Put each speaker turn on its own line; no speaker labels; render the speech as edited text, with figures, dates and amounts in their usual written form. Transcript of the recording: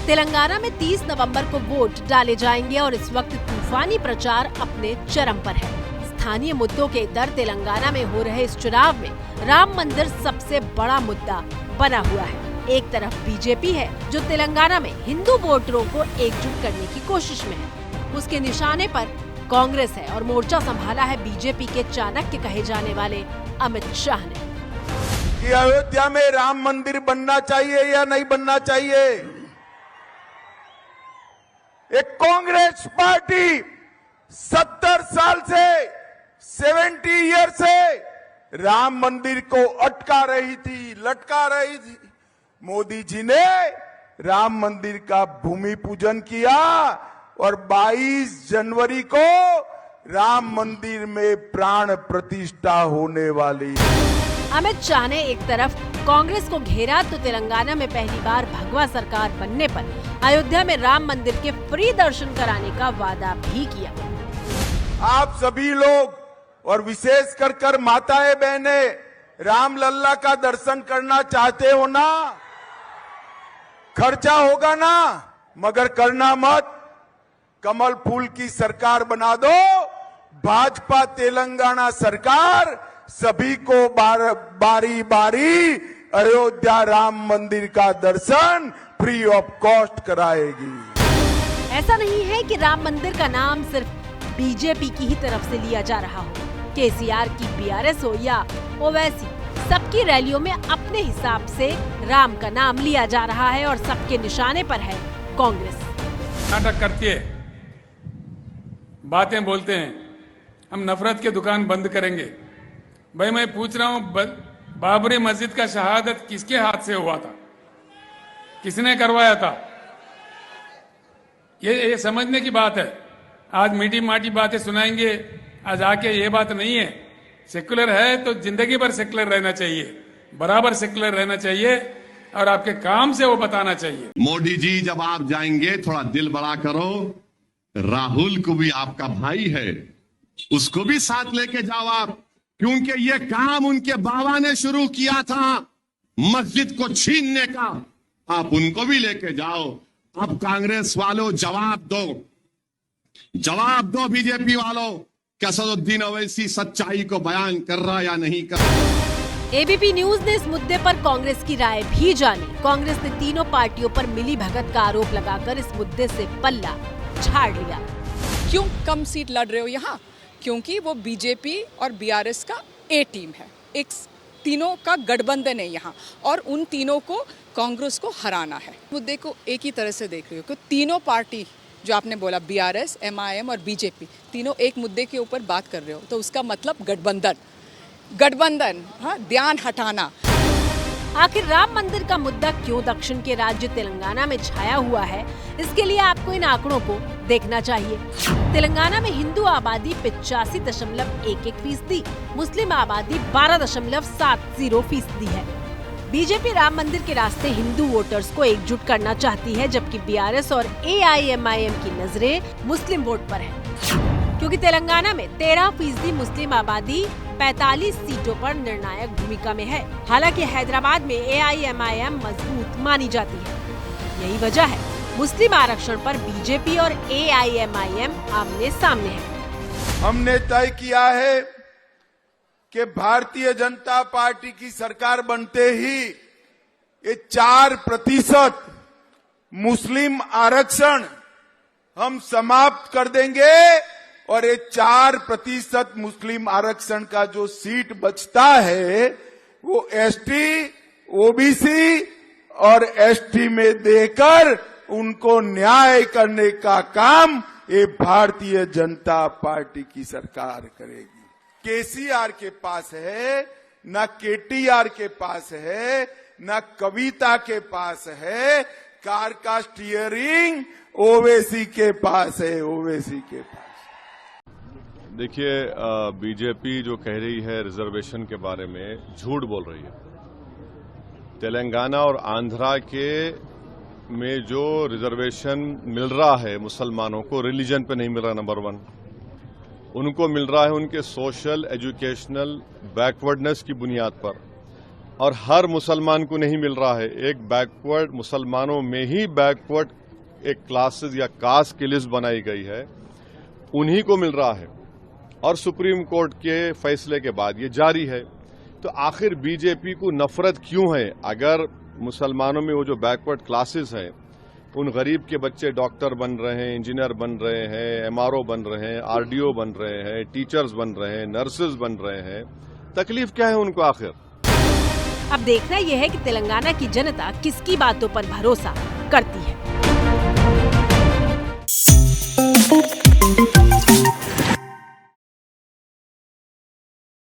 तेलंगाना में 30 नवंबर को वोट डाले जाएंगे और इस वक्त तूफानी प्रचार अपने चरम पर है। स्थानीय मुद्दों के इधर तेलंगाना में हो रहे इस चुनाव में राम मंदिर सबसे बड़ा मुद्दा बना हुआ है। एक तरफ बीजेपी है जो तेलंगाना में हिंदू वोटरों को एकजुट करने की कोशिश में है। उसके निशाने पर कांग्रेस है और मोर्चा संभाला है बीजेपी के चाणक्य कहे जाने वाले अमित शाह ने।
कि अयोध्या में राम मंदिर बनना चाहिए या नहीं बनना चाहिए। एक कांग्रेस पार्टी 70 साल से 70 ईयर से राम मंदिर को अटका रही थी, लटका रही थी। मोदी जी ने राम मंदिर का भूमि पूजन किया और 22 जनवरी को राम मंदिर में प्राण प्रतिष्ठा होने वाली।
अमित शाह ने एक तरफ कांग्रेस को घेरा तो तेलंगाना में पहली बार भगवा सरकार बनने पर अयोध्या में राम मंदिर के फ्री दर्शन कराने का वादा भी किया।
आप सभी लोग और विशेष कर माताएं बहनें राम लल्ला का दर्शन करना चाहते हो ना। खर्चा होगा ना, मगर करना मत। कमल फूल की सरकार बना दो। भाजपा तेलंगाना सरकार सभी को बारी बारी अयोध्या राम मंदिर का दर्शन फ्री ऑफ कॉस्ट कराएगी।
ऐसा नहीं है कि राम मंदिर का नाम सिर्फ बीजेपी की ही तरफ से लिया जा रहा हो। केसीआर की बीआरएस हो या ओवैसी, सबकी रैलियों में अपने हिसाब से राम का नाम लिया जा रहा है और सबके निशाने पर है कांग्रेस।
नाटक करती है, बातें बोलते हैं, हम नफरत के दुकान बंद करेंगे। भाई मैं पूछ रहा हूं, बाबरी मस्जिद का शहादत किसके हाथ से हुआ था, किसने करवाया था? ये समझने की बात है। आज मीठी माटी बातें सुनाएंगे, आज आके ये बात नहीं है। सेक्युलर है तो जिंदगी भर सेक्युलर रहना चाहिए, बराबर सेक्युलर रहना चाहिए और आपके काम से वो बताना चाहिए।
मोदी जी जब आप जाएंगे थोड़ा दिल बड़ा करो। राहुल को भी आपका भाई है, उसको भी साथ लेके जाओ आप, क्योंकि ये काम उनके बाबा ने शुरू किया था, मस्जिद को छीनने का। आप उनको भी लेके जाओ। अब कांग्रेस वालों जवाब दो बीजेपी वालों, क्या असदुद्दीन ओवैसी सच्चाई को बयान कर रहा या नहीं कर रहा?
एबीपी न्यूज ने इस मुद्दे पर कांग्रेस की राय भी जानी। कांग्रेस ने तीनों पार्टियों पर मिली भगत का आरोप लगाकर इस मुद्दे से पल्ला झाड़ लिया।
क्यों कम सीट लड़ रहे हो यहाँ? क्योंकि वो बीजेपी और बीआरएस का ए टीम है, एक तीनों का गठबंधन है यहाँ और उन तीनों को कांग्रेस को हराना है। मुद्दे को एक ही तरह से देख रही हो कि तीनों पार्टी जो आपने बोला, बीआरएस, एमआईएम और बीजेपी, तीनों एक मुद्दे के ऊपर बात कर रहे हो, तो उसका मतलब गठबंधन, हाँ, ध्यान हटाना।
आखिर राम मंदिर का मुद्दा क्यों दक्षिण के राज्य तेलंगाना में छाया हुआ है, इसके लिए आपको इन आंकड़ों को देखना चाहिए। तेलंगाना में हिंदू आबादी 85.11%, मुस्लिम आबादी 12.70% है। बीजेपी राम मंदिर के रास्ते हिंदू वोटर्स को एकजुट करना चाहती है, जबकि बीआरएस और एआईएमआईएम की नजरें मुस्लिम वोट पर है। क्योंकि तेलंगाना में 13% मुस्लिम आबादी 45 सीटों पर निर्णायक भूमिका में है। हालांकि हैदराबाद में एआईएमआईएम मजबूत मानी जाती है। यही वजह है मुस्लिम आरक्षण पर बीजेपी और एआईएमआईएम आमने सामने है।
हमने तय किया है कि भारतीय जनता पार्टी की सरकार बनते ही ये 4% मुस्लिम आरक्षण हम समाप्त कर देंगे और ये 4% मुस्लिम आरक्षण का जो सीट बचता है वो एसटी, ओबीसी और एसटी में देकर उनको न्याय करने का काम ये भारतीय जनता पार्टी की सरकार करेगी। केसीआर के पास है, न केटीआर के पास है, न कविता के पास है। कार का स्टीयरिंग ओवैसी के पास है, ओवैसी के पास।
देखिए, बीजेपी जो कह रही है रिजर्वेशन के बारे में, झूठ बोल रही है। तेलंगाना और आंध्रा के में जो रिजर्वेशन मिल रहा है मुसलमानों को, रिलीजन पे नहीं मिल रहा। नंबर 1, उनको मिल रहा है उनके सोशल एजुकेशनल बैकवर्डनेस की बुनियाद पर। और हर मुसलमान को नहीं मिल रहा है। एक बैकवर्ड मुसलमानों में ही बैकवर्ड एक क्लासेस या कास्ट की लिस्ट बनाई गई है, उन्हीं को मिल रहा है और सुप्रीम कोर्ट के फैसले के बाद ये जारी है। तो आखिर बीजेपी को नफरत क्यों है? अगर मुसलमानों में वो जो बैकवर्ड क्लासेस हैं, उन गरीब के बच्चे डॉक्टर बन रहे हैं, इंजीनियर बन रहे हैं, एमआरओ बन रहे हैं, आरडीओ बन रहे हैं, टीचर्स बन रहे हैं, नर्सेज बन रहे हैं, तकलीफ क्या है उनको आखिर?
अब देखना यह है कि तेलंगाना की जनता किसकी बातों पर भरोसा करती है।